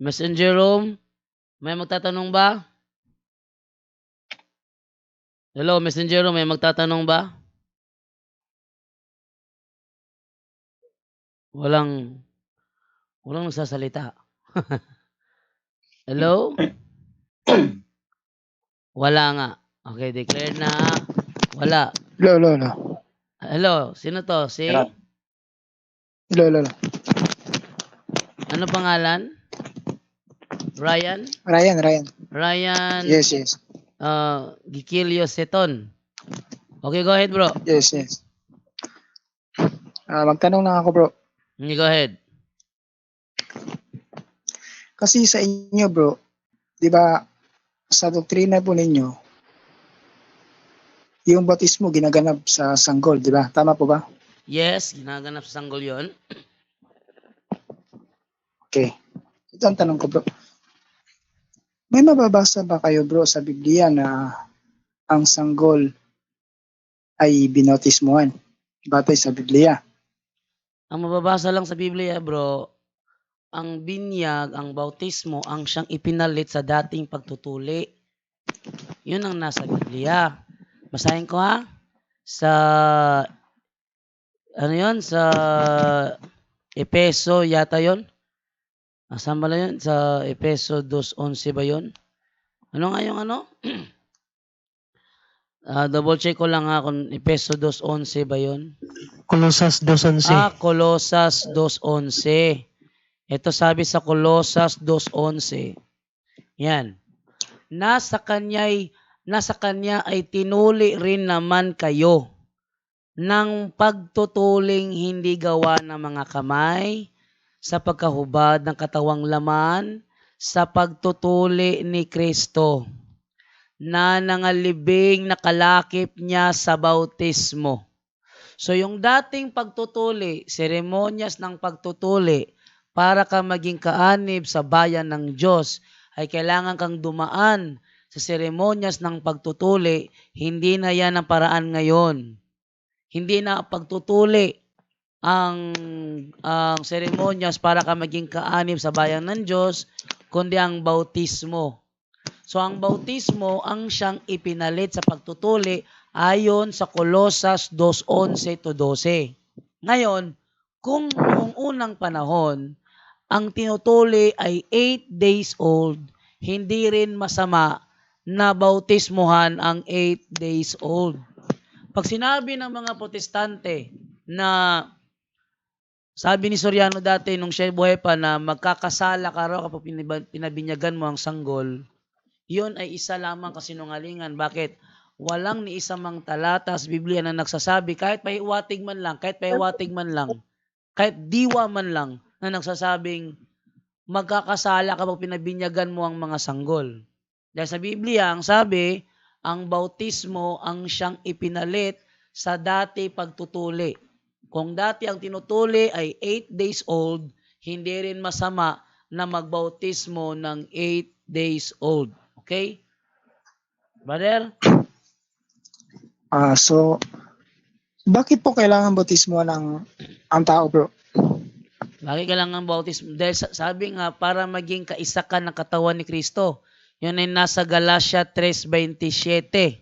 Messenger room, may magtatanong ba? Hello, Messenger room, may magtatanong ba? Walang nagsasalita. Hello? Wala nga. Okay, declare na wala. Hello. Hello, sino to? Si? Hello. Ano pangalan? Ryan? Ryan. Yes. Gikilio Seton. Okay, go ahead, bro. Yes. Magtanong lang ako, bro. Go ahead. Kasi sa inyo, bro, di ba, sa doktrina po ninyo, yung bautismo ginaganap sa sanggol, di ba? Tama po ba? Yes, ginaganap sa sanggol yon. Okay. Ito ang tanong ko, bro. May mababasa ba kayo, bro, sa Biblia na ang sanggol ay binautismuhan batay sa Biblia? Ang mababasa lang sa Biblia, bro, ang binyag, ang bautismo, ang siyang ipinalit sa dating pagtutuli. Yun ang nasa Biblia. Basahin ko ha. Sa Epeso yata yon. Asan ba yun? Sa Epeso 2:11 ba yun? Ano nga yung ano? Double check ko lang ha kung Epeso 2:11 ba yun? Colosas 2:11. Colosas 2:11. Ito sabi sa Colosas 2:11. Yan. Nasa kanya ay tinuli rin naman kayo ng pagtutuling hindi gawa ng mga kamay sa pagkahubad ng katawang laman sa pagtutuli ni Kristo na nangalibing nakalakip niya sa bautismo. So yung dating pagtutuli, seremonyas ng pagtutuli para ka maging kaanib sa bayan ng Diyos ay kailangan kang dumaan sa seremonyas ng pagtutuli. Hindi na yan ang paraan ngayon. Hindi na pagtutuli ang seremonyas para ka maging kaanib sa bayan ng Diyos, kundi ang bautismo. So ang bautismo ang siyang ipinalit sa pagtutuli ayon sa Colosas 2:11-12. Ngayon, kung noong unang panahon, ang tinutuli ay 8 days old, hindi rin masama na bautismuhan ang 8 days old. Pag sinabi ng mga protestante na, sabi ni Soriano dati nung siya buhay pa na magkakasala ka raw kapag pinabinyagan mo ang sanggol, yun ay isa lamang kasinungalingan. Bakit? Walang ni isa mang talata sa Biblia na nagsasabi, kahit pahiwatig man lang, kahit diwa man lang, na nagsasabing magkakasala kapag pinabinyagan mo ang mga sanggol. Dahil sa Biblia, ang sabi, ang bautismo ang siyang ipinalit sa dati pagtutuli. Kung dati ang tinutuli ay 8 days old, hindi rin masama na magbautismo ng 8 days old. Okay? Brother? So, bakit po kailangan bautismo ng ang tao, bro? Bakit kailangan bautismo? Dahil sabi nga, para maging kaisa ka ng katawan ni Kristo. Yun ay nasa Galatia 3:27.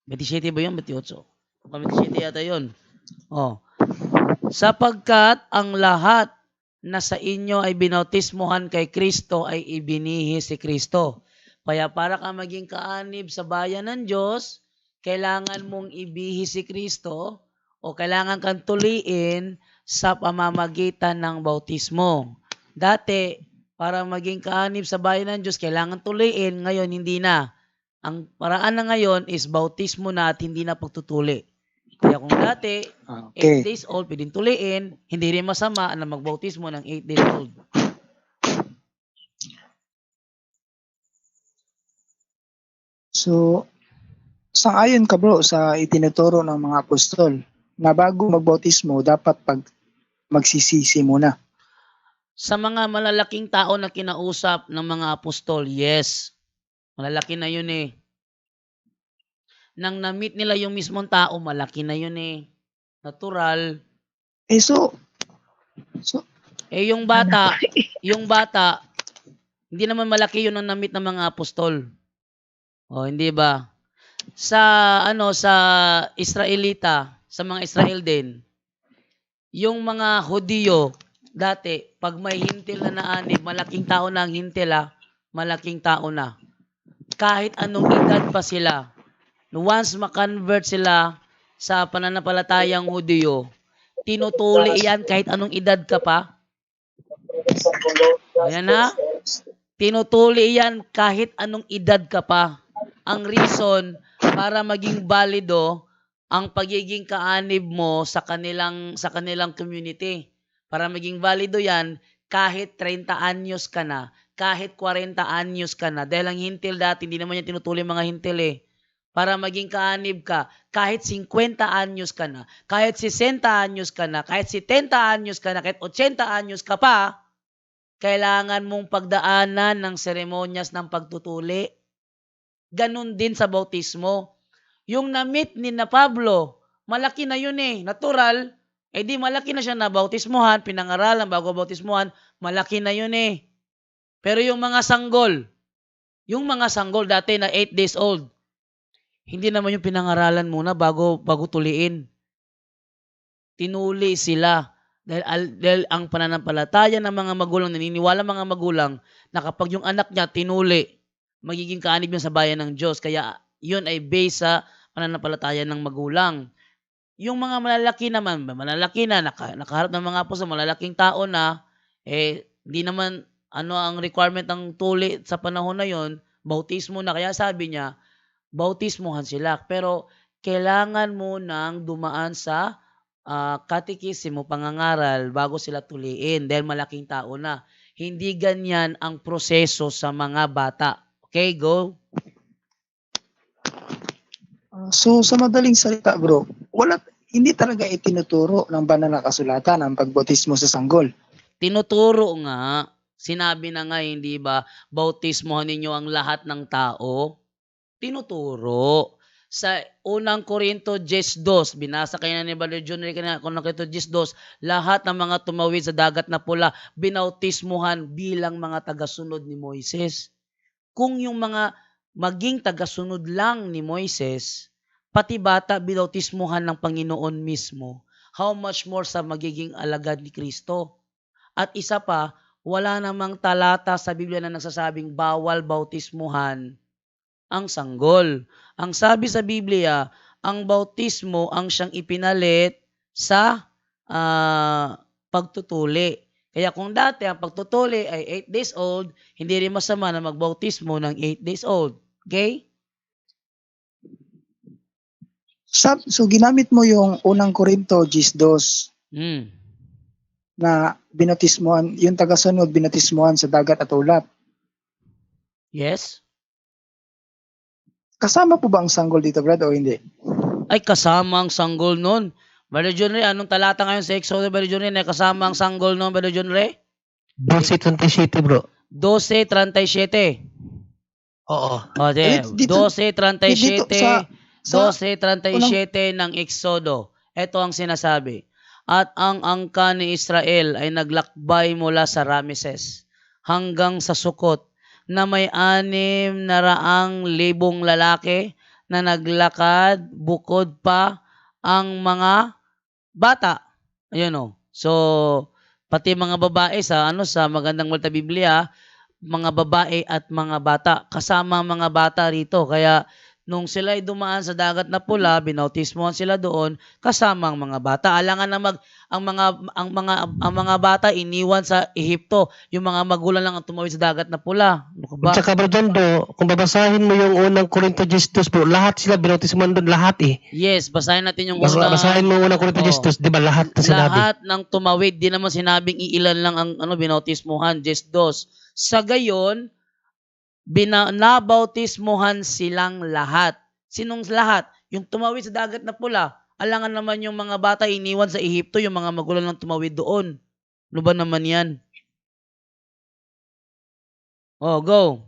27 ba yun? 28? 27 yata yun. Sapagkat ang lahat na sa inyo ay binautismuhan kay Kristo ay ibinihi si Kristo. Kaya para ka maging kaanib sa bayan ng Diyos, kailangan mong ibihi si Kristo o kailangan kang tuliin sa pamamagitan ng bautismo. Dati, para maging kaanib sa bayan ng Diyos, kailangan tuliin. Ngayon, hindi na. Ang paraan na ngayon is bautismo na at hindi na pagtutuli. Kaya kung dati, 8 days old, pwedeng tuliin, hindi rin masama na magbautismo ng 8 days old. So, sang-ayon ka, bro, sa itinuturo ng mga apostol na bago magbautismo, dapat magsisisi muna. Sa mga malalaking tao na kinausap ng mga apostol, yes. Malalaki na yun eh. Nang na-meet nila yung mismong tao, malaki na yun eh. Natural. So, yung bata, Hindi naman malaki yun ang namit ng mga apostol. O, hindi ba? Sa Israelita, sa mga Israel din, yung mga Hudiyo, dati, pag may hintil na naanib, malaking tao na ang hintil malaking tao na. Kahit anong edad pa sila, once makonvert sila sa pananampalatayang Hudiyo, tinutuli yan kahit anong edad ka pa. Ayan na. Tinutuli yan kahit anong edad ka pa. Ang reason para maging valido ang pagiging kaanib mo sa kanilang community. Para maging valido yan kahit 30 anyos ka na, kahit 40 anyos ka na. Dahil ang hintil dati, hindi naman yan tinutuli mga hintil Para maging kaanib ka, kahit 50 anyos ka na, kahit 60 anyos ka na, kahit 70 anyos ka na, kahit 80 anyos ka pa, kailangan mong pagdaanan ng seremonyas ng pagtutuli. Ganun din sa bautismo. Yung na-meet ni na Pablo, malaki na yun natural, di malaki na siya na bautismuhan, pinangaralan bago bautismuhan, malaki na yun Pero yung mga sanggol dati na 8 days old, hindi naman yung pinangaralan muna bago tuliin. Tinuli sila. Dahil ang pananampalataya ng mga magulang, naniniwala mga magulang na kapag yung anak niya tinuli, magiging kaanib yun sa bayan ng Diyos. Kaya yun ay based sa pananampalataya ng magulang. Yung mga malalaki na, nakaharap ng mga apostol, malalaking tao na, di naman ang requirement ng tuli sa panahon na yon, bautismo na. Kaya sabi niya, bautismuhan sila. Pero kailangan mo nang dumaan sa katikisimo, pangangaral, bago sila tuliin dahil malaking tao na. Hindi ganyan ang proseso sa mga bata. Okay, go. So sa madaling salita bro, hindi talaga itinuturo ng banal na kasulatan ang pagbautismo sa sanggol. Tinuturo nga. Sinabi na nga, hindi ba, bautismohan ninyo ang lahat ng tao? Tinuturo. Sa unang Korinto 10:2, binasa kayo na ni Brother John Ray kanina, unang Korinto 10:2, lahat ng mga tumawid sa dagat na pula, binautismuhan bilang mga tagasunod ni Moises. Kung yung mga maging tagasunod lang ni Moises, pati bata binautismuhan ng Panginoon mismo, how much more sa magiging alagad ni Kristo? At isa pa, wala namang talata sa Biblia na nagsasabing bawal bautismuhan ang sanggol. Ang sabi sa Biblia, ang bautismo ang siyang ipinalit sa pagtutuli. Kaya kung dati ang pagtutuli ay 8 days old, hindi rin masama na magbautismo ng 8 days old. Okay? So ginamit mo yung unang Korinto 10:2 na binatismuhan, yung tagasunod binatismuhan sa dagat at ulap. Yes. Kasama po ba ang sanggol dito, Brad, o hindi? Ay, kasama ang sanggol nun. Brother John Ray, anong talata ngayon sa Exodus, Brother John Ray, na kasama ang sanggol nun, Brother John Ray? 12:37 bro. 12:37. Oo. O, 12:37. 12:37 ng Exodo. Ito ang sinasabi. At ang angka ni Israel ay naglakbay mula sa Rameses hanggang sa Sukot, na may 600,000 lalaki na naglakad, bukod pa ang mga bata. Ayun So, pati mga babae sa magandang Malta Biblia, mga babae at mga bata, kasama ang mga bata rito. Kaya nung sila ay dumaan sa dagat na pula, binautismohan sila doon, kasama ang mga bata. Alangan na ang mga bata iniwan sa Ehipto. Yung mga magulang lang ang tumawid sa dagat na pula. At saka bro Dondo, kung babasahin mo yung unang Korinto 10:2 bro, lahat sila binautismohan doon, lahat Yes, basahin natin yung basahin mo unang Korinto 10:2, di ba lahat na sinabi? Lahat ng tumawid, di naman sinabing iilan lang ang binautismohan, 10:2. Sa gayon, nabautismohan silang lahat. Sinong lahat? Yung tumawid sa dagat na pula. Alangan naman yung mga bata iniwan sa Ehipto, yung mga magulang lang tumawid doon. Ano ba naman yan? Go.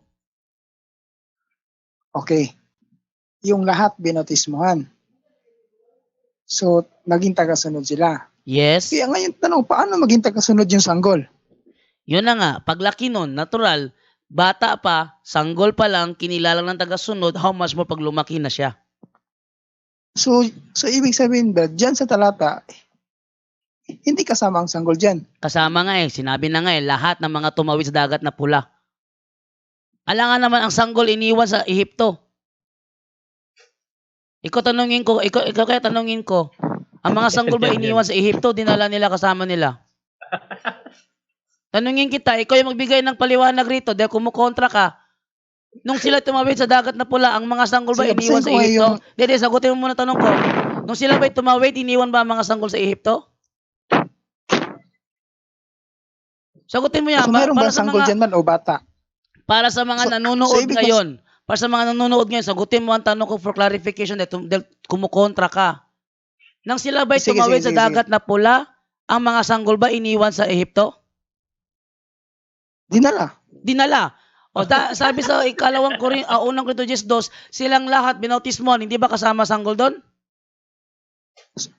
Okay. Yung lahat binautismohan. So, naging tagasunod sila. Yes. Kaya ngayon tanong, paano maging tagasunod yung sanggol? Yun na nga, paglaki nun, natural, Bata pa, sanggol pa lang, kinilala ng tagasunod, how much more pag lumaki na siya. So ibig sabihin, Brad, dyan sa talata, hindi kasama ang sanggol dyan. Kasama nga sinabi na nga lahat ng mga tumawid sa dagat na pula. Alangan naman ang sanggol iniwan sa Ehipto. Ikaw kaya tanungin ko, ang mga sanggol ba iniwan sa Ehipto, dinala nila kasama nila? Tanungin kita, ikaw yung magbigay ng paliwanag rito dahil kumukontra ka. Nung sila tumawid sa dagat na pula, ang mga sanggol ba Sige, iniwan sa basahin ko Ehipto? yung- Hindi, sagutin mo muna tanong ko. Nung sila ba tumawid, iniwan ba ang mga sanggol sa Ehipto? Sagutin mo yan. So meron ba Para sa sanggol mga, dyan man o bata? para sa mga So nanonood ibig ngayon, para sa mga nanonood ngayon, sagutin mo ang tanong ko for clarification dahil kumukontra ka. Nang sila ba'y Sige, tumawid sige, sa dagat na pula, ang mga sanggol ba iniwan sa Ehipto? Dinala. Dinala. Sabi sa unang Korinto 10:2, silang lahat binautismohan, hindi ba kasama sanggol doon?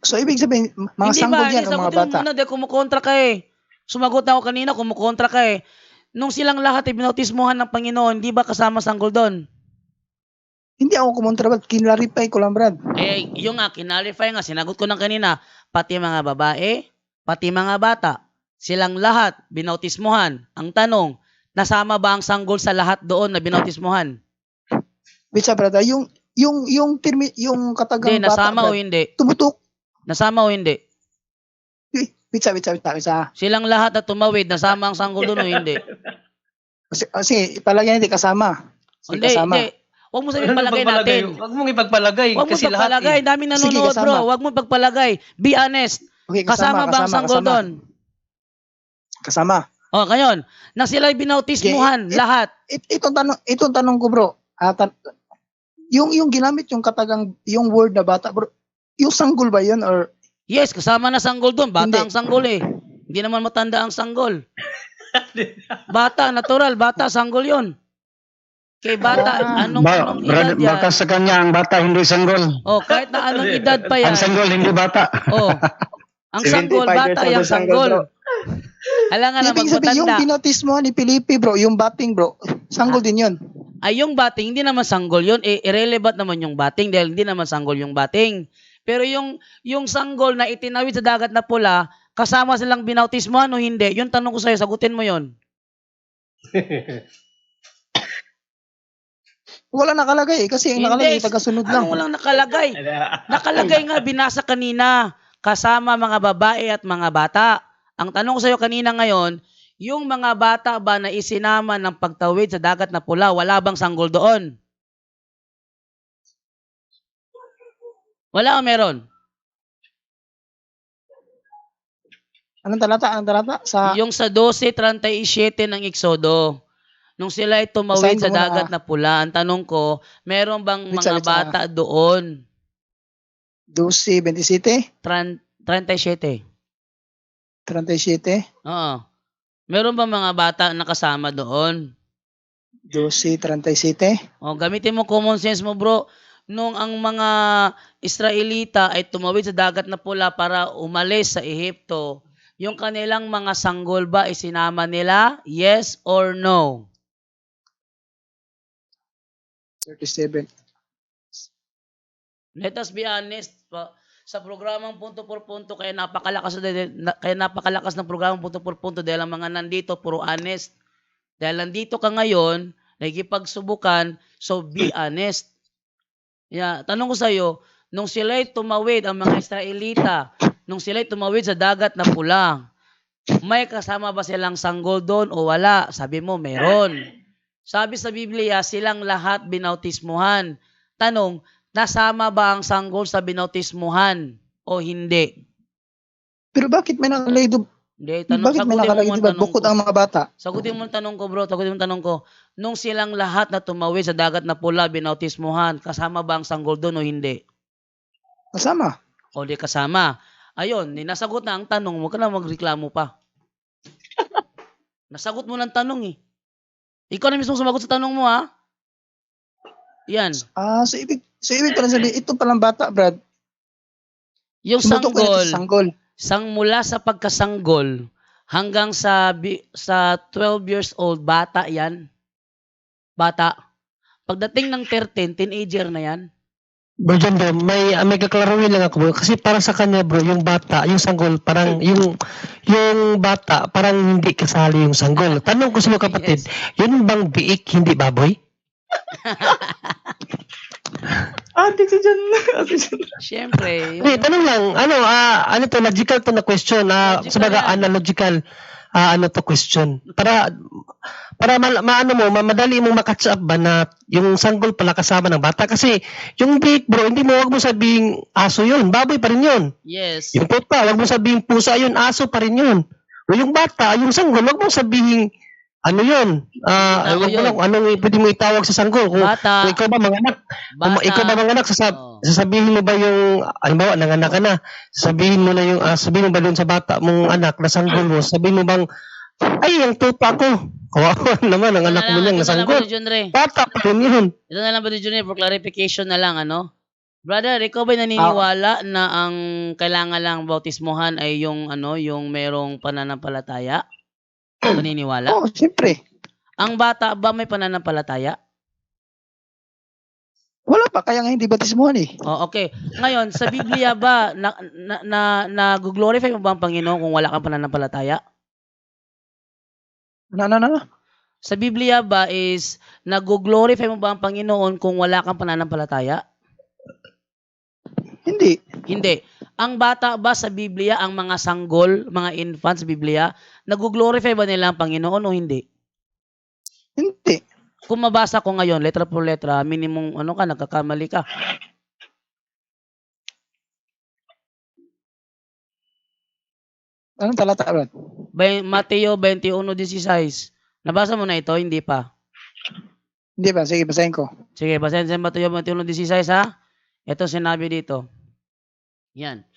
So ibig sabihin, mga Hindi sanggol ba? dyan o mga Sagutin bata? mo muna dahil kumukontra ka Sumagot na ako kanina, kumukontra ka Nung silang lahat ay binautismohan ng Panginoon, hindi ba kasama sanggol doon? Hindi ako kumontra, Brad. Kinlarify ko lang, Brad. Yung nga, kinalify nga, sinagot ko ng kanina, pati mga babae, pati mga bata, silang lahat binautismohan. Ang tanong, nasama ba ang sanggol sa lahat doon na binautismohan? Bitsa, Brad, yung katagang Hindi, bata, nasama o Brad, hindi? tumutok. Nasama o hindi? Bitsa. Silang lahat na tumawid, nasama ang sanggol doon o hindi? Kasi palagay hindi kasama. Hindi. Huwag mo sabihin palagay natin. Huwag mong ipagpalagay. Huwag mo Kasi lahat pagpalagay. Daming nanonood, Sige, kasama. bro. Huwag mo pagpalagay. Be honest. Okay, Kasama ba ang sanggol doon? Kasama. O, ngayon, na sila'y binautismuhan, lahat. Itong tanong ko, bro. Yung ginamit yung katagang, yung word na bata, bro. Yung sanggol ba yun or Yes, kasama na sanggol doon. Bata Hindi. ang sanggol Hindi naman matanda ang sanggol. Bata, natural. Bata, sanggol yon. Kay bata, anong edad yan? Baka sa kanya ang bata hindi sanggol. Kahit na anong edad pa yan. Ang sanggol hindi bata. Ang sanggol, 75 bata years old yung ang sanggol, sanggol. bro. Alangan na ibig sabihin, yung magpatanda. binotismo ni Felipe, bro, yung bating, bro, sanggol din yun. Ay, yung bating, hindi naman sanggol yun. Irrelevant naman yung bating dahil hindi naman sanggol yung bating. Pero yung sanggol na itinawid sa dagat na pula, kasama silang binautismohan o hindi? Yung tanong ko sa'yo, sagutin mo yon. Wala nakalagay kasi yung nakalagay tagasunod lang. Anong walang nakalagay? Nakalagay nga, binasa kanina. Kasama mga babae at mga bata. Ang tanong ko sa'yo kanina ngayon, yung mga bata ba na isinama ng pagtawid sa dagat na pula, wala bang sanggol doon? Wala o meron? Anong talata? Yung sa 12:37 ng Exodo, nung sila ay tumawid Basahin ko sa muna, dagat na pula, ang tanong ko, meron bang Wait, mga bata doon? 12:27, 37. 37, Oo. Meron bang mga bata na kasama doon? 12:37. Gamitin mo common sense mo, bro. Nung ang mga Israelita ay tumawid sa dagat na pula para umalis sa Ehipto, yung kanilang mga sanggol ba isinama nila? Yes or no? 37. Let us be honest. Sa programang punto por punto, kaya napakalakas ng programang punto por punto dahil ang mga nandito puro honest. Dahil nandito ka ngayon, nagipagsubukan, so be honest. Tanong ko sa iyo, nung sila'y tumawid ang mga Israelita, nung sila'y tumawid sa dagat na pula, may kasama ba silang sanggol doon o wala? Sabi mo, meron. Sabi sa Biblia, silang lahat binautismuhan. Tanong, nasama ba ang sanggol sa binautismuhan o hindi? Pero bakit may nakalagay doon? Hindi, Bakit may nakalagay doon? Bukod ang mga bata. Sagutin mo ang tanong ko, bro. Sagutin mo ang tanong ko. Nung silang lahat na tumawid sa dagat na pula, binautismuhan, kasama ba ang sanggol doon o hindi? Kasama. O di kasama. Ayun, nasagot na ang tanong. Huwag ka na magreklamo pa. Nasagot mo ng tanong Ikaw na mismo sumagot sa tanong mo, ha? Yan. So ibig pala sabihin, ito palang bata, Brad. Yung Tumutok na ito sa sanggol, sanggol. mula sa pagkasanggol hanggang sa 12 years old, bata yan. Bata. Pagdating ng 13, teenager na yan. Bro John bro, may kaklaruhin lang ako bro. Kasi para sa kanya bro, yung bata, yung sanggol, parang yung bata, parang hindi kasali yung sanggol. Tanong ko sa mga kapatid, yun bang biik, hindi baboy? Ate si John. Siyempre. Hindi, tanong lang, ano to, logical to na question, Logical sabaga yan. analogical, to question. Para madali mong makatch up ba na yung sanggol pala kasama ng bata. Kasi yung biik bro, wag mo sabing aso yun, baboy pa rin yun. Yes. Yung tuta, wag mo sabing pusa yun, aso pa rin yun. O yung bata, yung sanggol, wag mo sabing ano yun? Tao Wag mo yun. lang, anong pwede mo itawag sa sanggol? Kung Bata. ikaw ba manganak? Kung Bata. ikaw ba manganak, Oo. sasabihin mo ba yung, halimbawa, nanganak ka na, sabihin mo sabihin mo ba doon sa bata mong anak na sanggol mo, sabihin mo bang, ay, yung tuta ko. Kawawa naman, ang anak mo niyang Ito na lang, nasanggol. Brother John Ray. Bata pa rin yun. Ito na lang, Brother John Ray, for clarification na lang, ano? Brother, ikaw ba'y naniniwala na ang kailangan lang bautismohan ay yung, yung merong pananampalataya? Paniniwala? Oo, siyempre. Ang bata ba may pananampalataya? Wala pa, kaya nga hindi batismuhan eh. Oh, okay. Ngayon, sa Biblia ba, nag-glorify mo ba ang Panginoon kung wala kang pananampalataya? Ano? Sa Biblia ba is, nag-glorify mo ba ang Panginoon kung wala kang pananampalataya? Hindi. Hindi. Ang bata ba sa Biblia, ang mga sanggol, mga infants sa Biblia, nag-glorify ba nila ang Panginoon o hindi? Hindi. Kung mabasa ko ngayon, letra por letra, minimum nagkakamali ka. Anong talata, Brad? Mateo 21:16. Nabasa mo na ito? Hindi pa. Hindi ba? Sige, basahin ko. Sige, basahin sa Mateo 21:16 ha. Ito sinabi dito. Yan.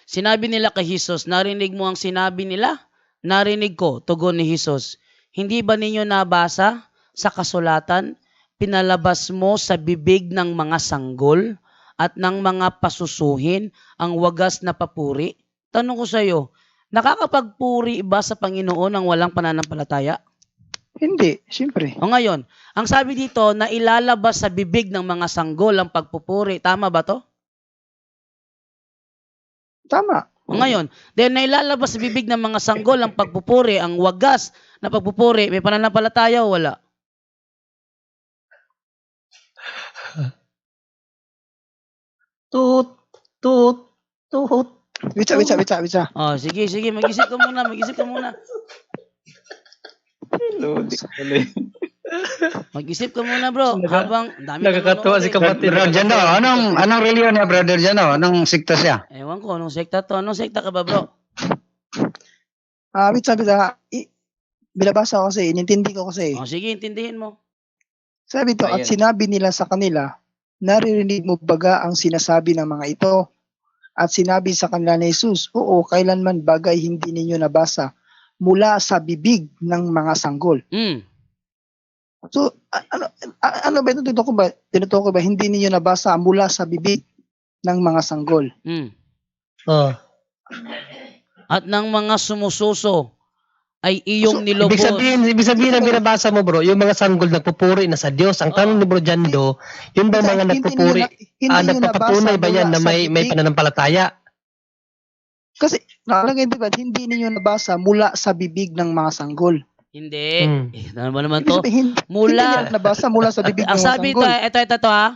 Sinabi nila kay Jesus, narinig mo ang sinabi nila? Narinig ko, tugon ni Jesus. Hindi ba ninyo nabasa sa kasulatan, pinalabas mo sa bibig ng mga sanggol at ng mga pasusuhin ang wagas na papuri? Tanong ko sa iyo, nakakapagpuri ba sa Panginoon ang walang pananampalataya? Hindi, siyempre. O ngayon, ang sabi dito na ilalabas sa bibig ng mga sanggol ang pagpupuri. Tama ba to? Tama. O ngayon, then na ilalabas sa bibig ng mga sanggol ang pagpupuri, ang wagas na pagpupuri, may pananampalataya o wala? Tut. Witsa. Oh, sige, mag-isip ka muna. Mag-isip ka muna, bro. Habang dami Nakakatuwa si kapatid. Brother Jano, anong reliyon niya, Brother Jano? Anong sikta siya? Ewan ko, anong sekta to? Anong sekta ka ba, bro? Witsa. Binabasa ko kasi, inintindi ko kasi. Oh, sige, intindihin mo. Sabi to, at Ayun. sinabi nila sa kanila, naririnig mo baga ang sinasabi ng mga ito? At sinabi sa kanila ni Jesus, oo, kailanman bagay hindi ninyo nabasa mula sa bibig ng mga sanggol. So, ano ba ito? Tinutukoy ba? Hindi ninyo nabasa mula sa bibig ng mga sanggol. Oh. At ng mga sumususo ay iyong nilubos. Ibig sabihin na binabasa mo bro, yung mga sanggol nagpupuri na sa Diyos. Ang tanong ni Bro Jando, yung ba mga nagpupuri, nagpapatunay ba yan na may pananampalataya? Kasi, nakalagay diba, hindi ninyo nabasa mula sa bibig ng mga sanggol. Hindi. Ano ba naman to? Hindi Mula. nila nabasa mula sa bibig ng Ang mga sabi sanggol. ito ha.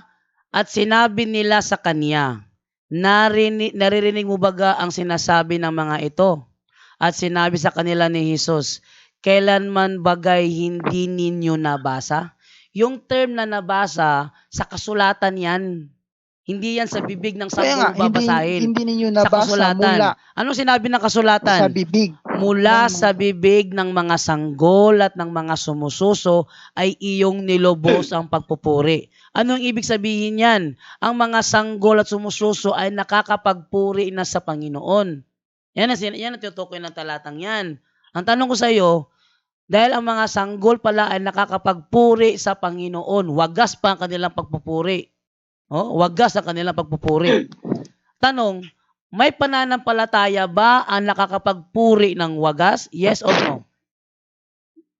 At sinabi nila sa kanya, naririnig mo baga ang sinasabi ng mga ito? At sinabi sa kanila ni Jesus, kailanman bagay hindi ninyo nabasa? Yung term na nabasa, sa kasulatan yan. Hindi yan sa bibig ng Kaya nga, sanggol babasahin. hindi ninyo Sa nabasa kasulatan. mula Anong sinabi ng kasulatan? sa bibig. Mula sa bibig ng mga sanggol at ng mga sumususo ay iyong nilubos ang pagpupuri. Anong ibig sabihin yan? Ang mga sanggol at sumususo ay nakakapagpuri na sa Panginoon. Yan ang tinutukoy ng talatang yan. Ang tanong ko sa iyo, dahil ang mga sanggol pala ay nakakapagpuri sa Panginoon, wagas pa ang kanilang pagpupuri. Wagas ang kanilang pagpupuri. Tanong, may pananampalataya ba ang nakakapagpuri ng wagas? Yes or no?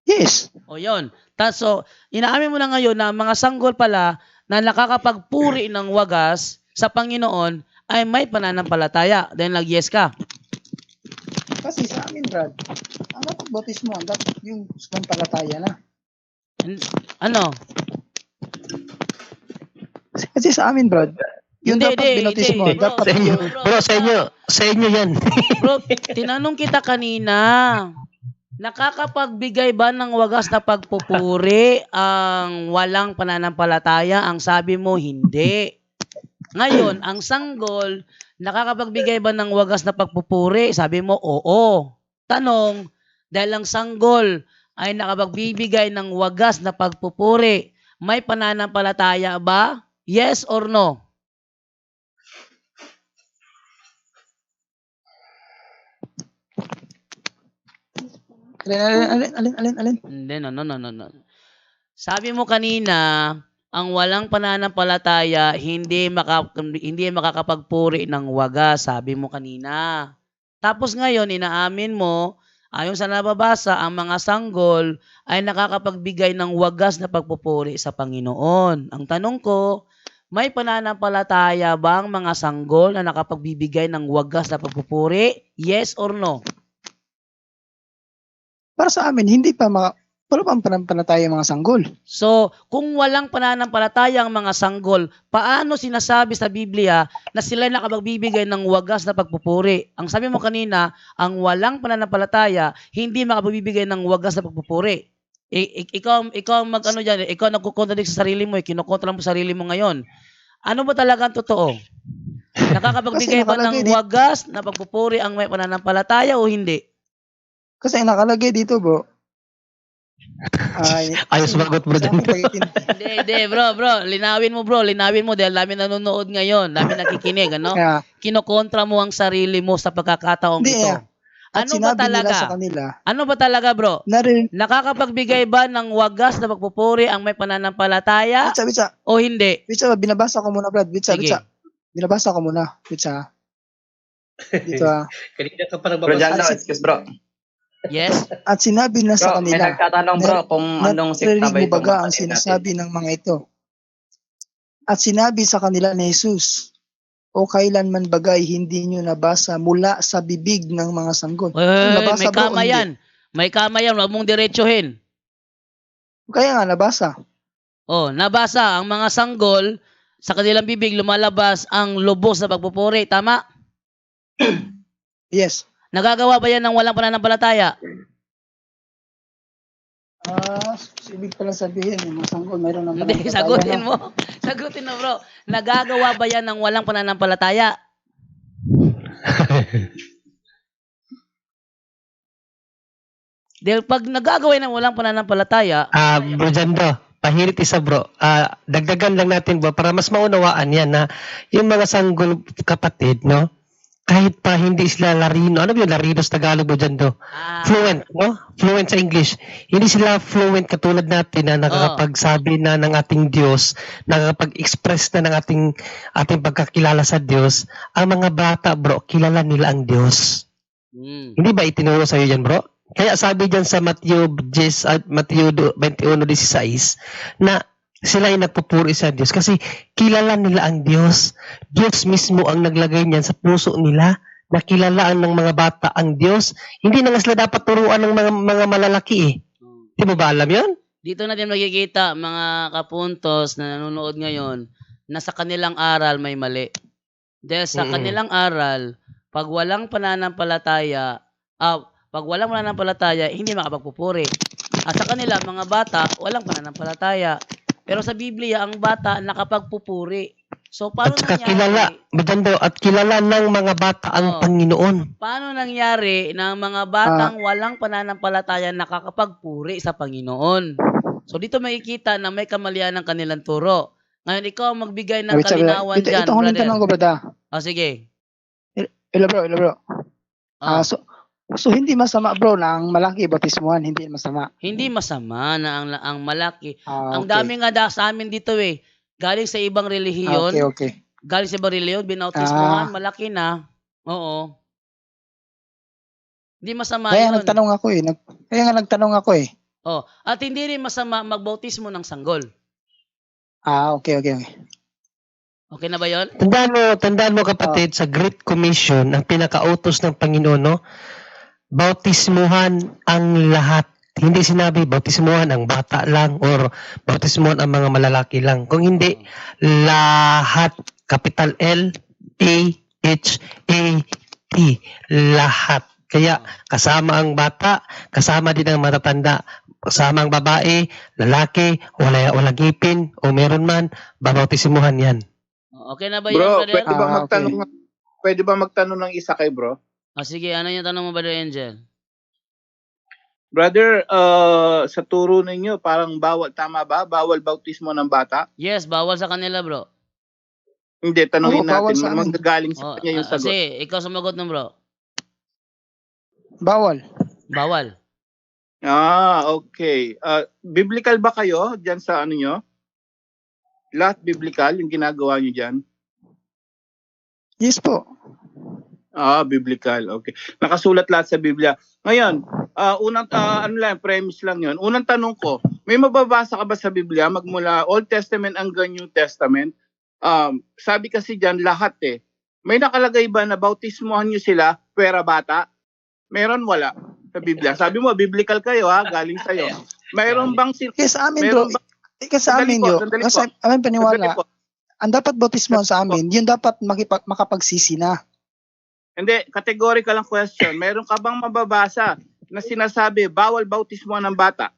Yes. O yun. So, inaamin mo na ngayon na ang mga sanggol pala na nakakapagpuri ng wagas sa Panginoon ay may pananampalataya. Then nag-yes ka. Kasi sa amin, Brad, ang napagbautismo, yung palataya na. Ano? Kasi sa amin, Brad, yung Hindi, dapat binautismo, hindi. dapat Sa inyo, yung... bro, sa inyo yan. Bro, tinanong kita kanina, nakakapagbigay ba ng wagas na pagpupuri ang walang pananampalataya? Ang sabi mo, hindi. Ngayon, ang sanggol, nakakapagbigay ba ng wagas na pagpupuri? Sabi mo, oo. Tanong, dahil ang sanggol ay nakapagbibigay ng wagas na pagpupuri, may pananampalataya ba? Yes or no? Alin? Hindi, no. Sabi mo kanina, ang walang pananampalataya hindi makakapagpuri ng wagas, sabi mo kanina. Tapos ngayon inaamin mo, ayon sa nababasa, ang mga sanggol ay nakakapagbigay ng wagas na pagpupuri sa Panginoon. Ang tanong ko, may pananampalataya ba ang mga sanggol na nakapagbibigay ng wagas na pagpupuri? Yes or no? Para sa amin, wala pang pananampalataya mga sanggol. So, kung walang pananampalataya ang mga sanggol, paano sinasabi sa Biblia na sila nakapagbibigay ng wagas na pagpupuri? Ang sabi mo kanina, ang walang pananampalataya, hindi makapagbibigay ng wagas na pagpupuri. Ikaw mag-ano dyan, ikaw nagkukontradict sa sarili mo, kinokontra mo sa sarili mo ngayon. Ano ba talaga ang totoo? Nakakapagbigay ba ng wagas na pagpupuri ang may pananampalataya o hindi? Kasi nakalagay dito, bro. Ayos sumagot, bro. Hindi, bro. Linawin mo dahil dami nanonood ngayon, dami nakikinig, ano? Kaya, Kinokontra mo ang sarili mo sa pagkakataong hindi, ito. at Ano ba sinabi nila sa talaga? kanila, Ano ba talaga, bro? narin, Nakakapagbigay ba ng wagas na pagpupuri ang may pananampalataya Bitsa, o hindi? binabasa ko muna, Brad. Bitsa. Binabasa ko muna. Bitsa. Dito, Kanina ka pa Bro, dyan nagbabasa. daw, excuse bro. Yes? At sinabi na sa Bro, may kanila, nagtatanong bro kung anong sekta ba narinig mo itong baga ang kapatid natin. sinasabi ng mga ito? At sinabi sa kanila ni Jesus, o kailanman bagay hindi nyo nabasa mula sa bibig ng mga sanggol. Nabasa, May bro, kama hindi? yan. May kama yan. Huwag mong diretsuhin. Kaya nga, nabasa. Oh, nabasa ang mga sanggol sa kanilang bibig lumalabas ang lubos na pagpupuri. Tama? Yes. Nagagawa ba yan ng walang pananampalataya? Ibig pala sabihin, yung mga sanggol, mayroon ng Hindi, pananampalataya sagutin na. mo. Sagutin mo, bro. Nagagawa ba yan ng walang pananampalataya? Dahil pag nagagawa ng walang pananampalataya, Bro Jando, pahirit isa bro. Dagdagan lang natin bro para mas maunawaan yan na yung mga sanggol kapatid, no? Kahit pa hindi sila Larino, ano ba yung Larino sa Tagalog bro Jando? Fluent, no? Fluent sa English. Hindi sila fluent katulad natin na nakakapagsabi na ng ating Diyos, nakakapag-express na ng ating pagkakilala sa Diyos. Ang mga bata bro, kilala nila ang Diyos. Hindi ba itinuro sa iyo yan bro? Kaya sabi diyan sa Matthew 21:16 na sila ay nagpupuri sa Diyos kasi kilala nila ang Diyos. Diyos mismo ang naglagay niyan sa puso nila na kilalaan ng mga bata ang Diyos. Hindi na nga sila dapat turuan ng mga malalaki eh. Di mo ba alam yun? dito natin makikita mga kapuntos na nanonood ngayon na sa kanilang aral may mali. Dahil sa kanilang aral, pag walang pananampalataya, hindi makapagpupuri. At sa kanila, mga bata, walang pananampalataya. Pero sa Biblia, ang bata nakapagpupuri. So, paano At saka nangyari? kilala ng mga bata ang Panginoon. Paano nangyari na ang mga batang walang pananampalataya nakakapagpuri sa Panginoon? So, dito makikita na may kamalian ng kanilang turo. Ngayon, ikaw ang magbigay ng kalinawan dyan, ito ang tanong ko, brother. Sige. Hello, bro. So hindi masama, bro, na ang malaki bautismuhan, hindi masama. Hindi masama na ang malaki. Ang Okay. dami nga sa amin dito eh. Galing sa ibang relihiyon. Okay. Galing sa ibang relihiyon, binautismuhan, malaki na. Oo. Hindi masama Kaya yun. nagtanong ako eh. Oh, at hindi rin masama magbautismo ng sanggol. Okay. Okay na ba 'yon? Tandaan mo kapatid, sa Great Commission, ang pinakautos ng Panginoon, no? Bautismuhan ang lahat. Hindi sinabi bautismuhan ang bata lang or bautismuhan ang mga malalaki lang. Kung hindi, lahat. Capital L, A, H, A, T. Lahat. Kaya kasama ang bata, kasama din ang matatanda, kasama ang babae, lalaki, walang ngipin, o meron man, babautismuhan yan. Okay na ba 'yon, Bro, brother? pwede ba magtanong ng isa kay bro? Sige, ano yung tanong mo, Brother Angel? Brother, sa turo ninyo, parang tama ba? Bawal bautismo ng bata? Yes, bawal sa kanila, bro. Hindi, tanongin bawal natin. sa amin. Manggagaling sa kanya yung sagot. Kasi, ikaw sumagot ng bro. Bawal. Bawal. Okay. Biblical ba kayo dyan sa ano nyo? Lahat biblical yung ginagawa nyo dyan? Yes po. Biblical. Okay. Nakasulat lahat sa Biblia. Ngayon, premise lang yun. Unang tanong ko, may mababasa ka ba sa Biblia magmula Old Testament hanggang New Testament? Sabi kasi dyan, lahat eh. May nakalagay ba na bautismohan nyo sila, pwera bata? Meron, wala sa Biblia. Sabi mo, biblical kayo galing sa'yo. Mayroon bang Sa amin, bro. Sa amin, Kasi amin paniwala. Ang dapat bautismo sa amin, yun dapat makapagsisi na. Hindi, categorical ang question. Meron ka bang mababasa na sinasabi, bawal bautismo ng bata?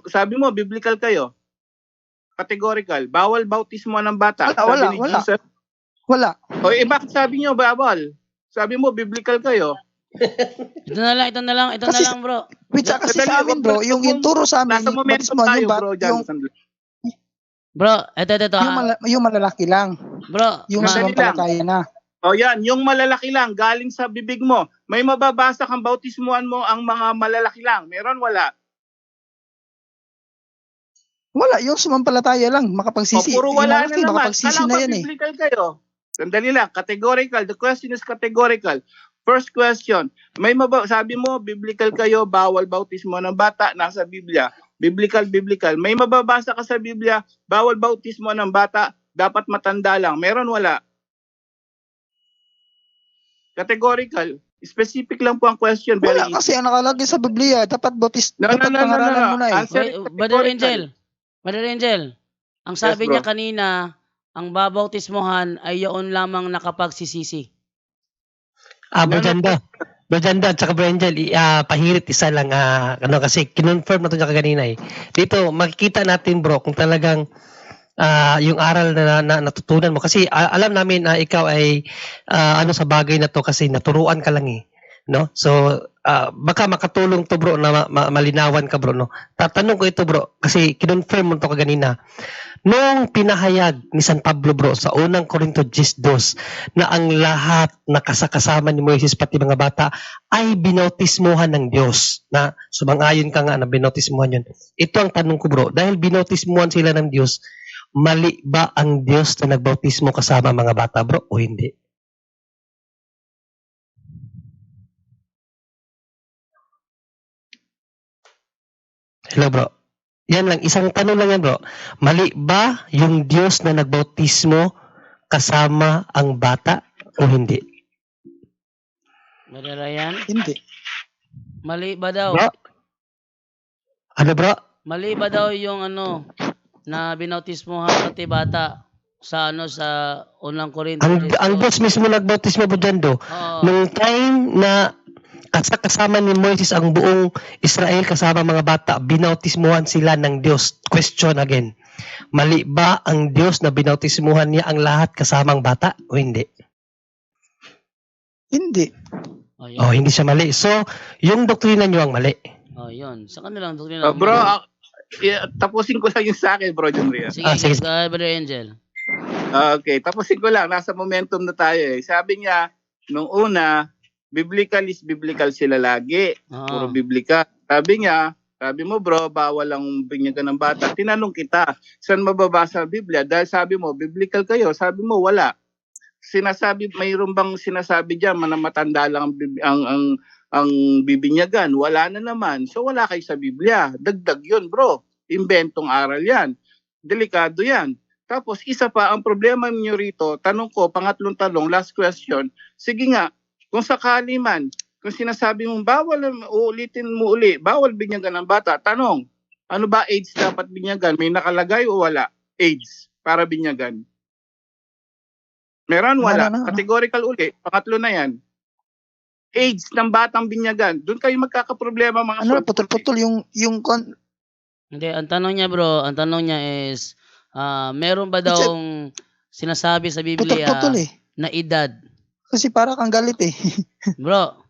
Sabi mo, biblical kayo. Categorical. Bawal bautismo ng bata. Wala. Wala. Bakit sabi nyo bawal? Sabi mo, biblical kayo. Ito na lang, bro. Kasi sa amin, bro, yung turo sa amin, nasa momentum tayo, bro. Bro, ito. Yung malalaki lang. Bro, Yung sumampalataya na. Yan, yung malalaki lang, galing sa bibig mo. May mababasa kang bautismuhan mo ang mga malalaki lang. Meron, wala? Wala, yung sumampalataya lang, makapagsisi. Puro wala na naman. Makapagsisi na yan eh. Biblical kayo. Sandali lang, categorical. The question is categorical. First question, sabi mo, biblical kayo, bawal bautismo ng bata, nasa Biblia. Biblical. May mababasa ka sa Biblia, bawal bautismo ng bata, dapat matanda lang. Meron, wala? Categorical. Specific lang po ang question. Wala, kasi ang nakalagay sa Biblia, dapat pangaralan mo na eh. Brother Angel, ang sabi niya kanina, ang babautismohan ay yun lamang nakapagsisisi. Bajanda, tsaka Bro Angel, pahirit isa lang, kasi kinonfirm na ito niya kaganina eh. Dito, makikita natin bro, kung talagang yung aral na natutunan mo. Kasi alam namin na ikaw ay sa bagay na to kasi naturuan ka lang eh. No? So, baka makatulong to bro na malinawan ka bro. No? Tatanong ko ito bro, kasi kinonfirm mo ito kaganina. Noong pinahayag ni San Pablo bro sa unang Corinto 10:2 na ang lahat na kasama ni Moises pati mga bata ay binautismuhan ng Diyos. Na sumang-ayon ka nga na binautismuhan yun. Ito ang tanong ko bro, dahil binautismuhan sila ng Diyos, mali ba ang Diyos na nagbautismo kasama mga bata bro o hindi? Hello bro. Yan lang, isang tanong lang yan bro. Mali ba yung Diyos na nagbautismo kasama ang bata o hindi? Brother Ryan? Hindi. Mali ba daw? Bro? Ano bro? Mali ba daw yung na binautismohan pati bata sa unang Corinto? Ang Diyos mismo nagbautismo po dyan do. Nung time na kasama ni Moises ang buong Israel kasama mga bata, binautismuhan sila ng Diyos. Question again. Mali ba ang Diyos na binautismuhan niya ang lahat kasamang bata o hindi? Hindi. Hindi siya mali. So, yung doktrina niyo ang mali. Yun. Sa kanilang doktrina. Bro, tapusin ko lang yung sa akin, bro, John Ria. Sige. Brother Angel. Okay, tapusin ko lang. Nasa momentum na tayo eh. Sabi niya, nung una, biblical is biblical sila lagi. Puro biblical. Sabi mo bro, bawal ang binyagan ng bata. Tinanong kita, saan mababasa ang Biblia? Dahil sabi mo, biblical kayo. Sabi mo, wala. Mayroon bang sinasabi diyan na matanda lang ang bibinyagan, wala na naman. So wala kayo sa Biblia. Dagdag yun, bro. Inventong aral yan. Delikado yan. Tapos isa pa, ang problema niyo rito, tanong ko, pangatlong tanong, last question, sige nga, kung sakali man, kung sinasabi mong bawal, uulitin mo uli, bawal binyagan ng bata, tanong, ano ba age dapat binyagan? May nakalagay o wala? Age para binyagan. Meron, wala. Wala na. Categorical uli. Pangatlo na yan. Age ng batang binyagan. Doon kayo magkakaproblema mga Ano, soldiers. putol-putol yung Hindi, ang tanong niya bro, ang tanong niya is, meron ba daw sinasabi sa Biblia putol-putol eh. na edad? Kasi para kang galit eh. Bro,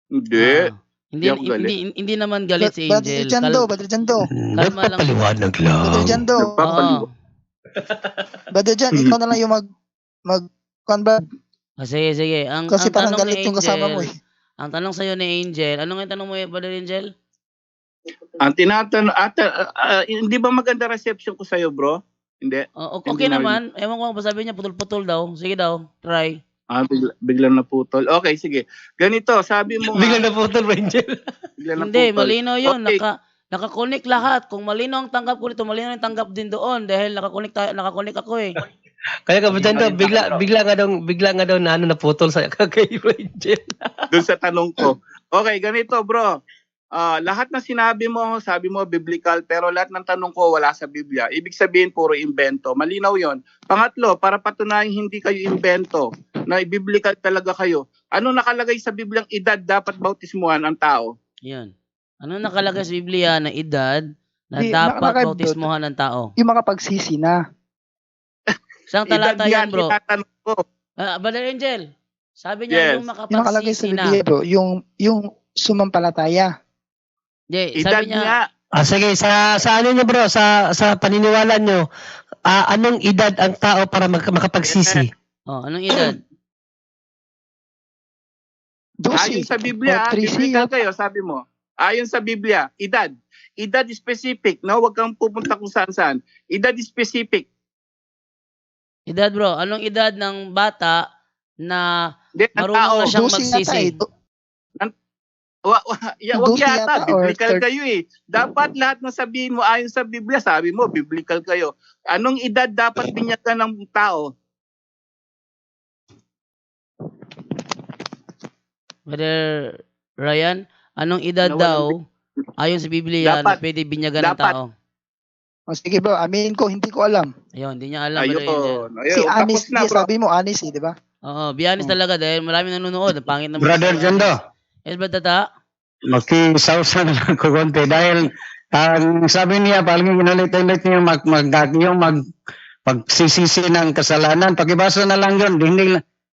Hindi. hindi, Di ako galit. hindi naman galit si Angel. Badre Jando. Kalma lang. Nagpapaliwanag lang. Badre Jando. Nagpapaliwanag. Oo. Badre Jan, ikaw na lang yung mag Sige. Kasi ang parang tanong galit ni yung kasama mo Angel, eh. ang tanong sa'yo ni Angel, ano nga yung tanong mo, Brother Angel? Ang tinatanong, hindi ba maganda reception ko sa'yo, bro? Hindi. Okay Hindi naman. Ewan ko ba sabi niya, putol-putol daw. Sige daw, try. Biglang naputol. Okay, sige. Ganito, sabi mo Biglang naputol, Angel. biglang Hindi, naputol. malinaw yun. Okay. Nakakonik lahat. Kung malinaw ang tanggap ko dito, malinaw ang tanggap din doon. Dahil nakakonik ako eh. Kaya ka ba dyan daw, bigla nga daw na naputol sa kay Angel. Doon sa tanong ko. Okay, ganito bro. Lahat na sinabi mo, sabi mo biblical, pero lahat ng tanong ko wala sa Biblia. Ibig sabihin puro invento. Malinaw yon. Pangatlo, para patunayan hindi kayo invento, na biblical talaga kayo. Ano nakalagay sa Bibliang edad dapat bautismuhan ang tao? Yan. Ano nakalagay sa Biblia na edad na Di, dapat nakaka- bautismuhan ng tao? Yung makapagsisi na. Isang talata yan, bro. Tinatanong ko. Brother Angel, sabi niya Yes. yung Yung nakalagay sa makapagsisi na. Biblia bro, yung sumampalataya. Hindi, Edad sabi niya, nga. Sige, sa ano nyo bro, sa paniniwala nyo, anong edad ang tao para makapagsisi? anong edad? 12. Ayon sa Biblia, O 13 biblical yata. kayo, sabi mo. Ayon sa Biblia, edad. Edad specific, no? Huwag kang pupunta kung saan-saan. Edad specific. Edad, bro. Anong edad ng bata na Hindi, ang marunong tao. na siyang 12 yata magsisi? eh. Wag 12 yata, yata or biblical 30. kayo eh. Dapat lahat ng sabihin mo ayon sa Biblia, sabi mo, biblical kayo. Anong edad dapat binyagan ng tao? Brother Ryan, anong edad Nawalan daw ayon sa Biblia na Dapat. pwede binyagan ng Dapat. tao? O sige bro, aminin ko, hindi ko alam. Ayun, hindi niya alam. Brother Angel. Ayun. Si Ayun. Anis, Tapos na, yes, bro. sabi mo Anis eh, di ba? Oo, biyanis talaga dahil maraming nanonood. Ang pangit naman. Brother Jando, Yes, ba tata? makisawsa na lang ko konti dahil ang sabi niya, parang ginalit-ulit niya pagsisisi ng kasalanan. Pakibasa na lang yun. Hindi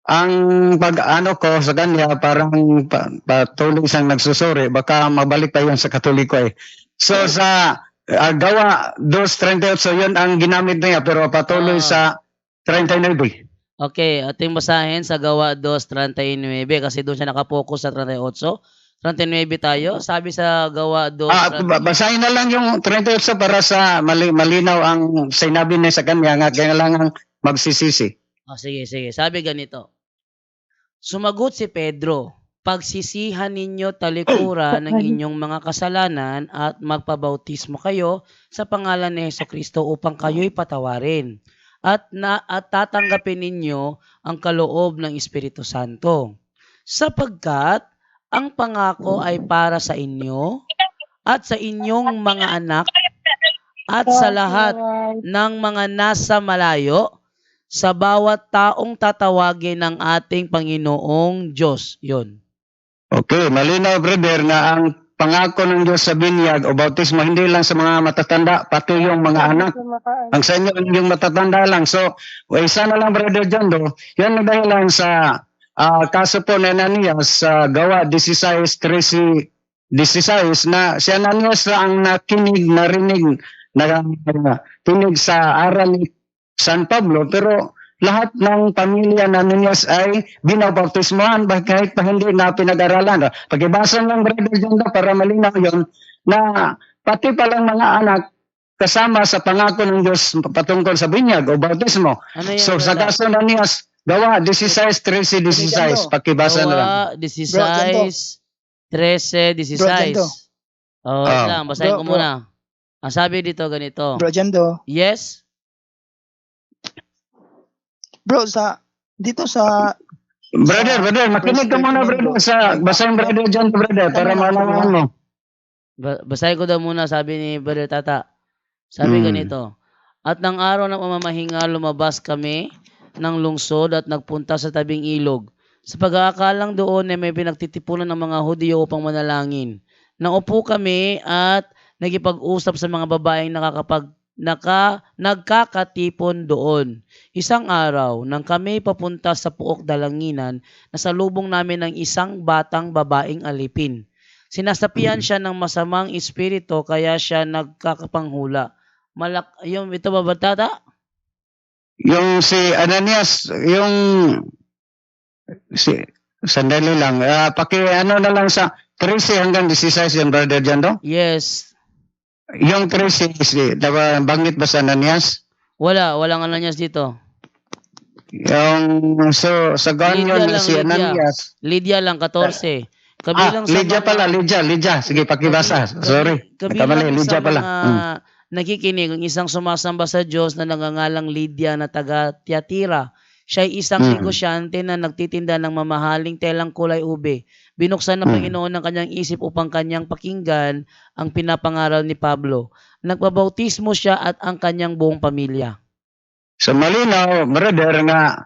ang pag-ano ko sa kanya, parang patuloy siyang nagsusuri. Baka mabalik pa yun sa Katoliko eh. So sa gawa 2:38, so yun ang ginamit niya, pero patuloy sa 39. Okay, ating basahin sa Gawa 2:39 kasi doon siya nakapokus sa 38. 39 tayo. Sabi sa Gawa 2:39. Basahin na lang yung 38 para sa malinaw ang sinabi niya sa kanya nga kailangan magsisisi. Sige. Sabi ganito. Sumagot si Pedro, pagsisihan ninyo talikuran ng inyong mga kasalanan at magpabautismo kayo sa pangalan ni Hesukristo upang kayo'y patawarin. At tatanggapin ninyo ang kaloob ng Espiritu Santo. Sapagkat ang pangako ay para sa inyo at sa inyong mga anak at sa lahat ng mga nasa malayo, sa bawat taong tatawagin ng ating Panginoong Diyos. Yun. Okay, malinaw brother na ang pangako ng Diyos sa binyag o bautismo hindi lang sa mga matatanda, pati yung mga anak. Ang sa inyo yung matatanda lang. So, isa na lang brother Jando, yan ang dahilan sa kaso po ni Ananias sa Gawa 16:16 na si Ananias ang narinig sa aral ni San Pablo, pero lahat ng pamilya na Ananias ay binabautismohan kahit pa hindi na pinag-aralan. Pagibasa lang brother Jando para malinaw yun na pati palang mga anak kasama sa pangako ng Diyos patungkol sa binyag o bautismo. Ano yan, So sa brother? kaso ng Ananias, Gawa 16:13-16, pakibasa na lang. Gawa 16, 13:16. Jando. Oh, Ah. lang, basahin ko Bro. muna. Ang sabi dito ganito. Bro Jando. Yes? Bro, dito sa Brother, makinig ka muna, brother, sa basahin, brother, dyan, brother, para malaman mo. Basahin ko daw muna, sabi ni Brother Tata. Sabi Mm. ganito. At ng araw ng pamamahinga, lumabas kami ng lungsod at nagpunta sa tabing ilog. Sa pag-aakalang doon ay may pinagtitipunan ng mga Hudyo upang manalangin. Naupo kami at nagipag-usap sa mga babaeng nagkakatipon doon. Isang araw, nang kami papunta sa Puok Dalanginan, nasalubong namin ng isang batang babaeng alipin. Sinasapian siya ng masamang espiritu kaya siya nagkakapanghula. Ito ba Tata? Yung si Ananias, sandali lang, ano na lang sa 13 hanggang 16 yung brother dyan do? Yes. Yung 13, banggit ba sa Ananias? Walang Ananias dito. Yung, sa ganyan Lydia lang, si Ananias. Lydia lang, 14. Kabilang sa Lydia mga- pala, Lydia. Sige, pakibasa. Sorry. Kabilang Kamali, Lydia sa pala. mga nakikinig, ang isang sumasamba sa Diyos na nangangalang Lydia na taga Tiatira. Siya ay isang negosyante na nagtitinda ng mamahaling telang kulay ube. Binuksan ng Panginoon ng kanyang isip upang kanyang pakinggan ang pinapangaral ni Pablo. Nagpabautismo siya at ang kanyang buong pamilya. So malinaw, brother, nga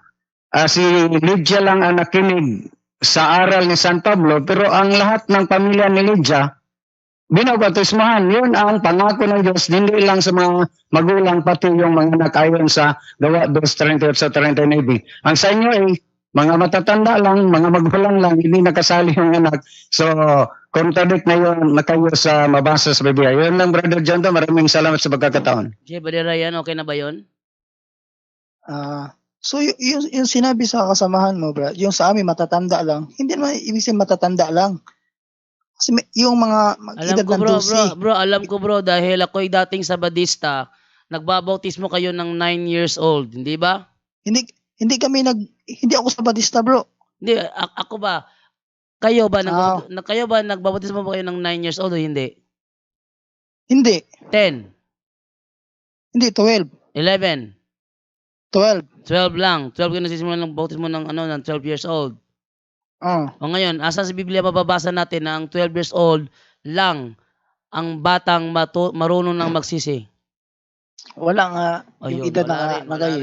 si Lydia lang ang nakinig sa aral ni San Pablo, pero ang lahat ng pamilya ni Lydia, binabautismohan. Yun ang pangako ng Diyos, hindi lang sa mga magulang, pati yung mga anak ayon sa Gawa 2:38 sa 39. Ang sa inyo ay mga matatanda lang, mga magulang lang, hindi nakasali yung anak. So, contradict na yun na kayo sa mabasa sa Biblia. Yun lang, Brother John, maraming salamat sa pagkakataon. Okay, Brother Ryan, okay na ba yun? So yung sinabi sa kasamahan mo, bro, yung sa amin matatanda lang, hindi naman ibig sabihin matatanda lang. Kasi yung mga Alam edad ko ng 12, bro, alam ko bro, dahil ako'y dating Sabadista, nagbabautismo kayo ng 9 years old, hindi ba? hindi hindi ako Sabadista, bro. Hindi, ako ba? Kayo ba, nagbabautismo ba kayo ng 9 years old o hindi? Hindi. 10, Hindi, 12. 11, 12. 12 lang. 12 kayo nagsisimula ng bautismo ng 12 years old. O ngayon, asan sa Biblia mababasa natin na ang 12 years old lang ang batang marunong ng magsisi? Wala nga Ayun, yung edad wala na rin. nagay.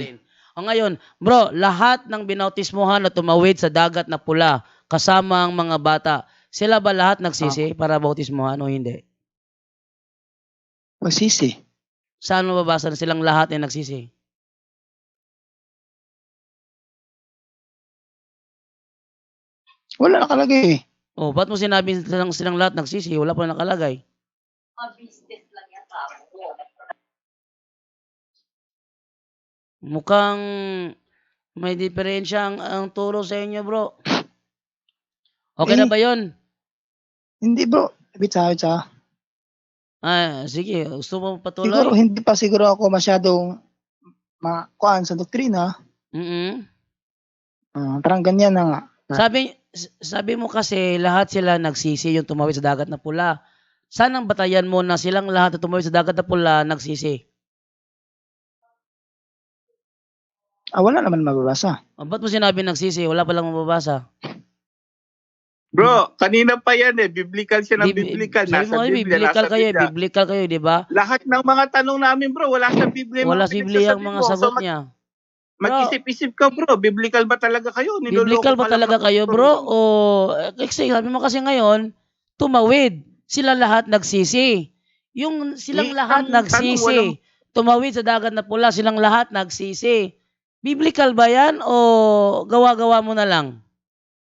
O ngayon, bro, lahat ng binautismohan na tumawid sa dagat na pula, kasama ang mga bata, sila ba lahat nagsisi para bautismohan o hindi? Magsisi. Saan mababasa na silang lahat ay nagsisi? Wala nakalagay eh. O, ba't mo sinabi silang lahat nagsisi? Wala pa nakalagay. Mukhang may diferensya ang turo sa inyo, bro. Okay na ba yun? Hindi, bro. Bitsa. Sige. Gusto mo Siguro, patuloy? hindi pa siguro ako masyadong makuhaan sa doktrina. Parang ganyan na nga. Sabi mo kasi lahat sila nagsisi yung tumawid sa dagat na pula. Saan ang batayan mo na silang lahat na tumawid sa dagat na pula nagsisi? Wala naman mababasa. Ba't mo sinabi nagsisi? Wala palang mababasa. Bro, kanina pa yan eh. Biblical siya ng biblical. Nasa Biblia, nasa Biblia. Biblical kayo, di ba? Lahat ng mga tanong namin, bro, wala sa Biblia. Wala sa Biblia ang mga sagot niya. Mag-isip-isip ka, bro. Biblical ba talaga kayo? Biblical ba talaga kayo, bro? O, kasi sabi mo kasi ngayon, tumawid. Sila lahat nagsisi. Yung silang lahat nagsisi. Tumawid sa dagat na pula, silang lahat nagsisi. Biblical ba yan o gawa-gawa mo na lang?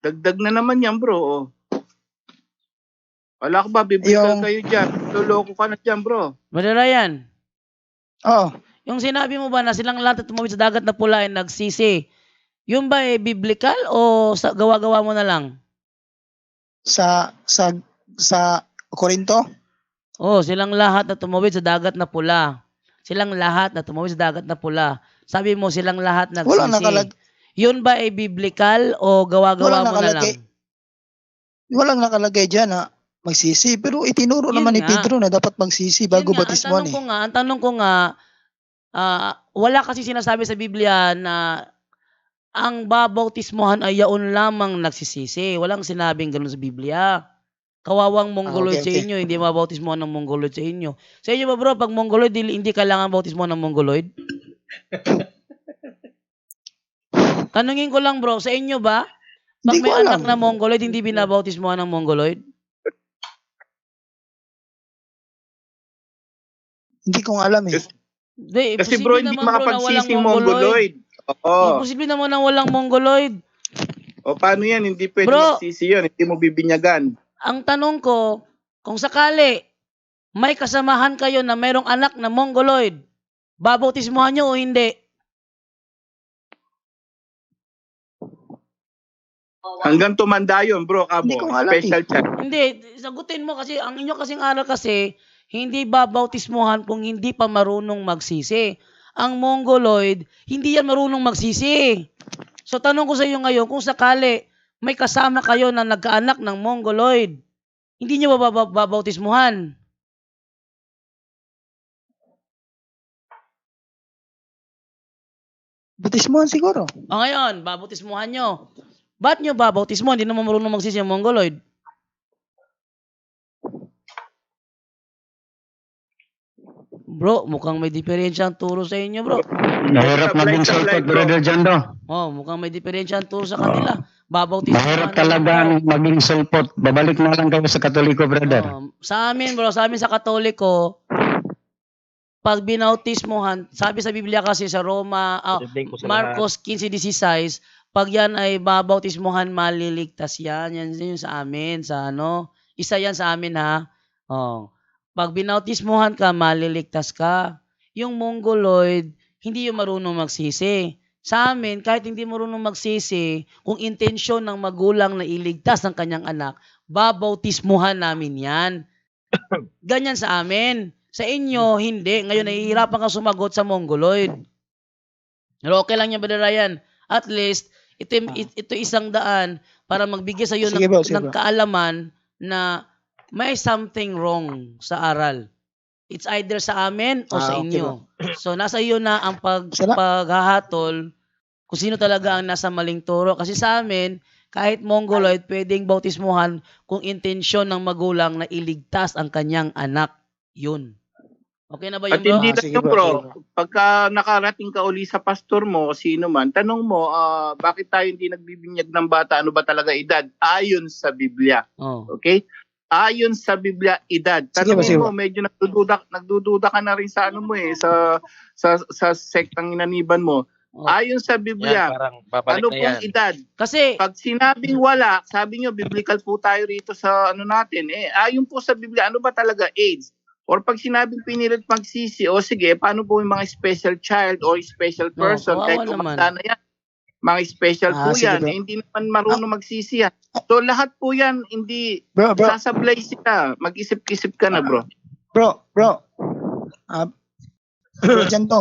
Dagdag na naman yan, bro. Wala ko ba? Biblical kayo dyan. Luloko ka na dyan, bro. Brother Ryan. Yung sinabi mo ba na silang lahat na tumawid sa dagat na pula ay nagsisi, yun ba ay biblical o gawa-gawa mo na lang? Sa Korinto? Silang lahat na tumawid sa dagat na pula. Silang lahat na tumawid sa dagat na pula. Sabi mo silang lahat nagsisi. Wala Yun ba ay biblical o gawa-gawa mo na lang? walang nakalagay dyan na magsisi. Pero itinuro Yun naman ni nga. Pedro na dapat magsisi bago Yun nga, batismuhan eh. ang tanong ko nga, wala kasi sinasabi sa Biblia na ang babautismuhan ay yaon lamang nagsisisi. Walang sinabing gano'n sa Biblia. Kawawang Mongoloid okay, sa okay. inyo, hindi mabautismuhan ng Mongoloid sa inyo. Sa inyo ba bro, pag Mongoloid, hindi kailangan bautismuhan ng Mongoloid? Tanungin ko lang bro, sa inyo ba? Pag Hindi may ko alam. anak na Mongoloid, hindi binabautismuhan ng Mongoloid? Hindi ko alam eh. Hindi, Kasi posible bro, hindi naman, bro, na walang makapagsisi Mongoloid. Oo. Imposible naman na walang Mongoloid. O paano yan? Hindi pwede Bro. magsisi yun. Hindi mo bibinyagan. Ang tanong ko, kung sakali may kasamahan kayo na mayroong anak na Mongoloid, babautismuhan nyo o hindi? Hanggang tumanda yun, bro, Hindi kamo. ko alam Special child. Hindi, sagutin mo kasi ang inyo kasing aral kasi hindi babautismuhan kung hindi pa marunong magsisi. Ang Mongoloid, hindi yan marunong magsisi. So tanong ko sa iyo ngayon, kung sakali may kasama kayo na nagkaanak ng Mongoloid, hindi nyo ba babautismuhan? Batismuhan siguro. O ngayon, babautismuhan nyo. Ba't nyo babautismuhan? Hindi naman marunong magsisi ang Mongoloid. Bro, mukhang may diferensya ang turo sa inyo, bro. Mahirap maging sulpot, Brother Jando. Oh, mukhang may diferensya ang turo sa kanila. Babautismuhan. Mahirap na lang, talagang bro. maging sulpot. Babalik na lang kayo sa Katoliko, brother. Sa amin, bro, sa amin sa Katoliko, pag binautismuhan, sabi sa Biblia kasi sa Roma, Marcos 15:16, pag yan ay babautismuhan, maliligtas yan. Yan yung sa amin, sa ano. Isa yan sa amin, ha. Oh. Pag binautismuhan ka, maliligtas ka. Yung Mongoloid, hindi yung marunong magsisi. Sa amin, kahit hindi marunong magsisi, kung intensyon ng magulang na iligtas ng kanyang anak, babautismuhan namin yan. Ganyan sa amin. Sa inyo, hindi. Ngayon, nahihirapan ka sumagot sa Mongoloid. Pero okay lang yan, Brother Ryan. At least, ito isang daan para magbigay sa iyo Sige, bro, sige, ng bro. kaalaman na may something wrong sa aral. It's either sa amin o sa Okay, inyo. So, nasa iyo na ang Sala- paghahatol kung sino talaga ang nasa maling turo. Kasi sa amin, kahit Mongoloid, pwedeng bautismuhan kung intensyon ng magulang na iligtas ang kanyang anak. Yun. Okay na ba yun, At bro? hindi na Sige, yun, bro, bro. sige, bro. Pagka nakarating ka uli sa pastor mo, o sino man, tanong mo, bakit tayo hindi nagbibinyag ng bata? Ano ba talaga edad? Ayon sa Biblia. Oh. Okay? Ayon sa Biblia, edad. Sige ba, Tanongin sige mo, ba. medyo nagdududa ka na rin sa ano mo eh, sa sektang inaniban mo. Oh. Ayon sa Biblia, Parang babalik ano na pong yan. edad? Kasi, Pag sinabing wala, sabi nyo, biblical po tayo rito sa ano natin. Ayon po sa Biblia, ano ba talaga age? Or pag sinabing pinilit magsisi, o sige, paano po yung mga special child or special person? kawawa Kahit naman. kumanda na yan. Mga special po sige, yan. bro. Hindi naman marunong magsisi yan. So lahat po yan, hindi Bro. sasablay sila. Mag-isip-isip ka na, bro. Bro. Bro, dyan to.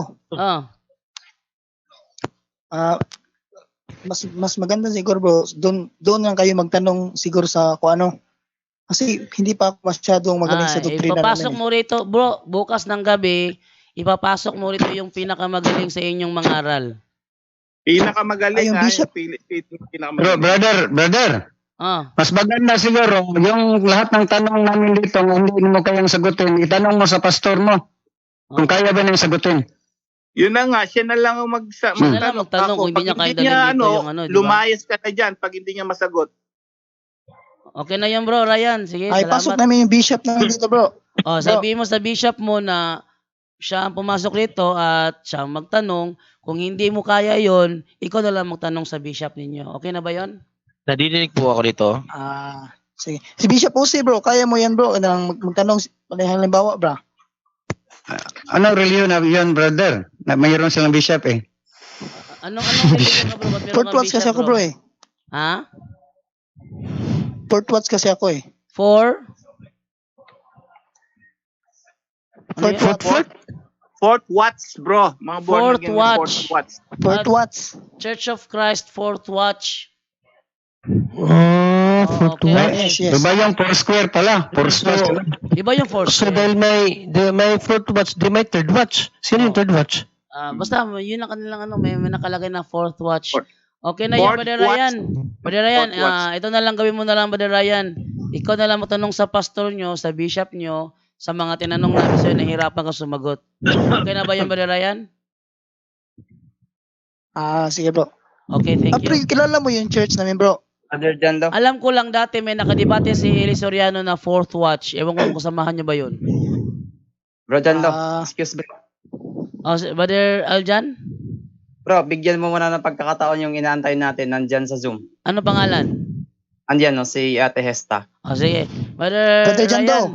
Mas maganda siguro bro, doon lang kayo magtanong siguro sa kung ano. Kasi hindi pa ako masyadong magaling sa doktrina ipapasok namin. mo rito, bro, bukas ng gabi, ipapasok mo rito yung pinakamagaling sa inyong mga aral. Pinakamagaling, Yung bishop. Pinakamagaling. Brother, mas maganda siguro yung lahat ng tanong namin dito, kung hindi mo kayang sagutin, itanong mo sa pastor mo. Kung kaya ba niyang sagutin. Yun na nga, siya na lang ang Siya na lang magtanong kung hindi niya Pag kahit dalhin dito yung ano, di ba? lumayas ka na dyan pag hindi niya masagot. Okay na yan, bro, Ryan. Sige, Ay, pasok salamat. namin yung bishop namin dito bro. Sabihin mo sa bishop mo na siya ang pumasok rito at siya ang magtanong. Kung hindi mo kaya yon, ikaw na lang magtanong sa bishop ninyo. Okay na ba yon? Nadidinig po ako dito. Sige. Si Bishop Jose bro, kaya mo yan bro. Magtanong, halimbawa bro. Ano reliyon na yun, brother? Na mayroon silang bishop eh. Anong religion ka, bro? Ba't meron Fourth kang watch kasi bishop, ako bro eh. Ha? Fourth watch kasi ako eh. Four? Ano Fourth yun? watch. Fourth watch, bro. Mga born Fourth again, watch. fourth watch. Fourth watch. Church of Christ, fourth watch. 4 to Okay. watch. Yes. Iba yung 4 square pala. 4 square. Iba yung fourth. So dahil may 4 to watch, di may third watch. Sino yung third watch? Basta yun ang kanilang may nakalagay na fourth watch. Fourth. Okay na yan, Fourth Brother watch. Ryan. Brother Ryan, Fourth watch. ito na lang gawin mo na lang, Brother Ryan. Ikaw na lang matanong sa pastor nyo, sa bishop nyo, sa mga tinanong namin sa'yo, nahihirapan ka sumagot. Okay na ba yan, Brother Ryan? Sige bro. Okay, thank Pre, you. kilala mo yung church namin bro? Brother John daw. Alam ko lang dati may nakadebate si Eli Soriano na fourth watch. Ewan ko kung kasamahan nyo ba yun. Bro John daw. Ah. Excuse bro. Brother Aljan? Bro, bigyan mo muna ng pagkakataon yung inaantay natin nandyan sa Zoom. Ano pangalan? Andyan no, si Ate Hesta. Sige. Brother Brother Jando. Ryan.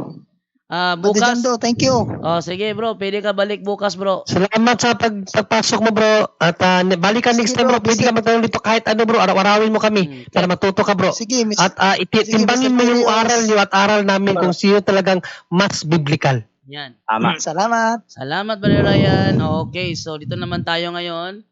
Brother Bukas. Jando, thank you. Sige bro, pwede ka balik bukas bro. Salamat sa pagpasok mo bro. At balik ka next Sige, time bro. bro. Pwede ka magtanong dito kahit ano bro. Araw-arawin mo kami para matuto ka bro. Sige, miss. At itimbangin Sige, mo yung Mr. aral nyo at aral namin kung sino talagang mas biblical. Yan. Tama. Salamat. Salamat Brother Ryan. Okay, so dito naman tayo ngayon.